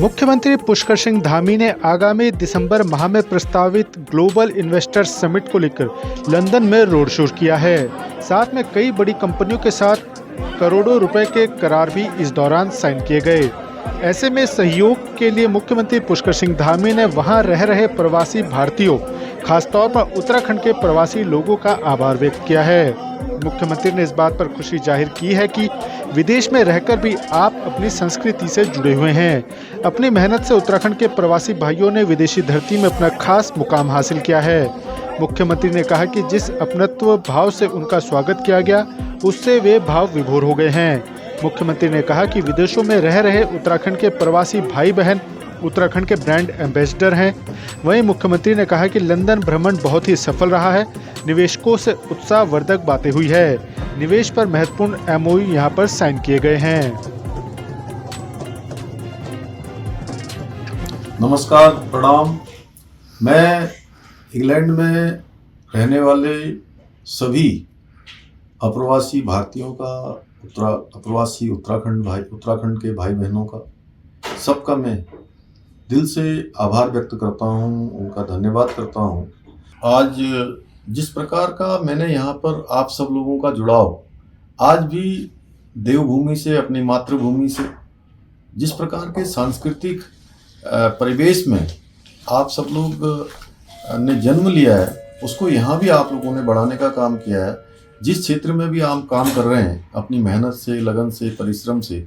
मुख्यमंत्री पुष्कर सिंह धामी ने आगामी दिसंबर माह में प्रस्तावित ग्लोबल इन्वेस्टर्स समिट को लेकर लंदन में रोड शो किया है। साथ में कई बड़ी कंपनियों के साथ करोड़ों रुपए के करार भी इस दौरान साइन किए गए। ऐसे में सहयोग के लिए मुख्यमंत्री पुष्कर सिंह धामी ने वहां रह रहे प्रवासी भारतीयों, खासतौर पर उत्तराखंड के प्रवासी लोगों का आभार व्यक्त किया है। मुख्यमंत्री ने इस बात पर खुशी जाहिर की है कि विदेश में रहकर भी आप अपनी संस्कृति से जुड़े हुए हैं। अपनी मेहनत से उत्तराखंड के प्रवासी भाइयों ने विदेशी धरती में अपना खास मुकाम हासिल किया है। मुख्यमंत्री ने कहा कि जिस अपनत्व भाव से उनका स्वागत किया गया, उससे वे भाव विभोर हो गए हैं। मुख्यमंत्री ने कहा कि विदेशों में रह रहे उत्तराखंड के प्रवासी भाई बहन उत्तराखंड के ब्रांड एम्बेसडर हैं। वहीं मुख्यमंत्री ने कहा कि लंदन भ्रमण बहुत ही सफल रहा है। निवेशकों से उत्साहवर्धक बातें हुई है। निवेश पर महत्वपूर्ण एमओयू यहां पर साइन किए गए हैं। नमस्कार, प्रणाम। मैं इंग्लैंड में रहने वाले सभी अप्रवासी भारतीयों का, अप्रवासी उत्तराखंड के भाई बहनों का, सबका मैं दिल से आभार व्यक्त करता हूँ, उनका धन्यवाद करता हूँ। आज जिस प्रकार का मैंने यहाँ पर आप सब लोगों का जुड़ाव, आज भी देवभूमि से, अपनी मातृभूमि से, जिस प्रकार के सांस्कृतिक परिवेश में आप सब लोग ने जन्म लिया है, उसको यहाँ भी आप लोगों ने बढ़ाने का काम किया है। जिस क्षेत्र में भी आप काम कर रहे हैं, अपनी मेहनत से, लगन से, परिश्रम से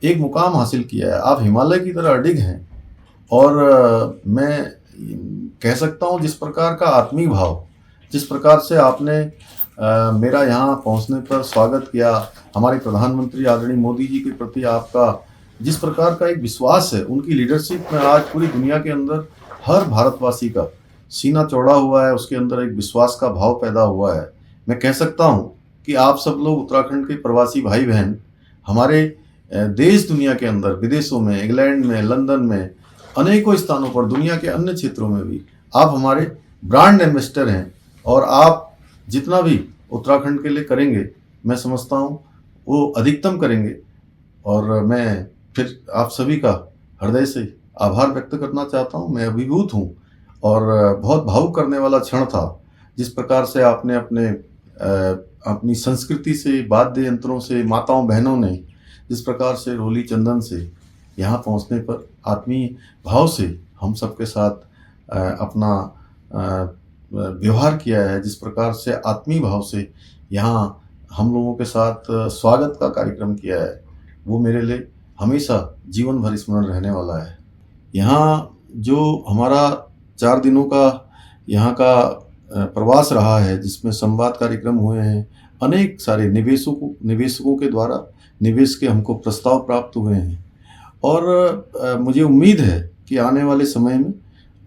एक मुकाम हासिल किया है। आप हिमालय की तरह अडिग हैं। और मैं कह सकता हूँ, जिस प्रकार का आत्मीय भाव, जिस प्रकार से आपने मेरा यहाँ पहुँचने पर स्वागत किया, हमारे प्रधानमंत्री आदरणीय मोदी जी के प्रति आपका जिस प्रकार का एक विश्वास है, उनकी लीडरशिप में आज पूरी दुनिया के अंदर हर भारतवासी का सीना चौड़ा हुआ है, उसके अंदर एक विश्वास का भाव पैदा हुआ है। मैं कह सकता हूँ कि आप सब लोग उत्तराखंड के प्रवासी भाई बहन हमारे देश दुनिया के अंदर, विदेशों में, इंग्लैंड में, लंदन में, अनेकों स्थानों पर, दुनिया के अन्य क्षेत्रों में भी आप हमारे ब्रांड एम्बेसडर हैं। और आप जितना भी उत्तराखंड के लिए करेंगे, मैं समझता हूँ वो अधिकतम करेंगे। और मैं फिर आप सभी का हृदय से आभार व्यक्त करना चाहता हूँ। मैं अभिभूत हूँ और बहुत भावुक करने वाला क्षण था, जिस प्रकार से आपने अपनी संस्कृति से, वाद्य यंत्रों से, माताओं बहनों ने जिस प्रकार से रोली चंदन से यहाँ पहुँचने पर आत्मीय भाव से हम सबके साथ अपना व्यवहार किया है, जिस प्रकार से आत्मीय भाव से यहाँ हम लोगों के साथ स्वागत का कार्यक्रम किया है, वो मेरे लिए हमेशा जीवन भर स्मरण रहने वाला है। यहाँ जो हमारा 4 दिनों का यहाँ का प्रवास रहा है, जिसमें संवाद कार्यक्रम हुए हैं, अनेक सारे निवेशकों के द्वारा निवेश के हमको प्रस्ताव प्राप्त हुए हैं। और मुझे उम्मीद है कि आने वाले समय में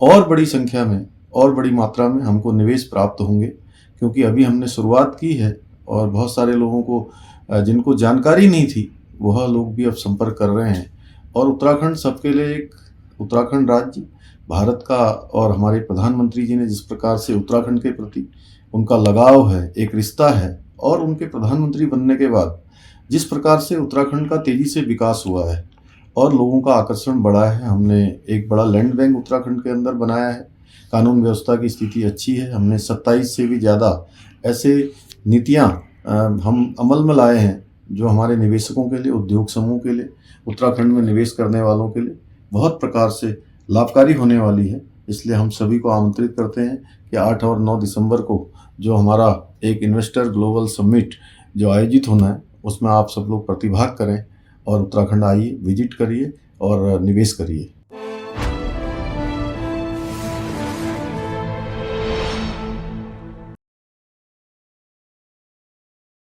और बड़ी संख्या में और बड़ी मात्रा में हमको निवेश प्राप्त होंगे, क्योंकि अभी हमने शुरुआत की है और बहुत सारे लोगों को जिनको जानकारी नहीं थी, वह लोग भी अब संपर्क कर रहे हैं। और उत्तराखंड सबके लिए एक, उत्तराखंड राज्य भारत का, और हमारे प्रधानमंत्री जी ने जिस प्रकार से उत्तराखंड के प्रति उनका लगाव है, एक रिश्ता है, और उनके प्रधानमंत्री बनने के बाद जिस प्रकार से उत्तराखंड का तेज़ी से विकास हुआ है और लोगों का आकर्षण बढ़ा है। हमने एक बड़ा लैंड बैंक उत्तराखंड के अंदर बनाया है। कानून व्यवस्था की स्थिति अच्छी है। हमने 27 से भी ज़्यादा ऐसे नीतियाँ हम अमल में लाए हैं, जो हमारे निवेशकों के लिए, उद्योग समूह के लिए, उत्तराखंड में निवेश करने वालों के लिए बहुत प्रकार से लाभकारी होने वाली है। इसलिए हम सभी को आमंत्रित करते हैं कि 8 और 9 दिसंबर को जो हमारा एक इन्वेस्टर ग्लोबल समिट जो आयोजित होना है, उसमें आप सब लोग प्रतिभाग करें और उत्तराखंड आइए, विजिट करिए और निवेश करिए।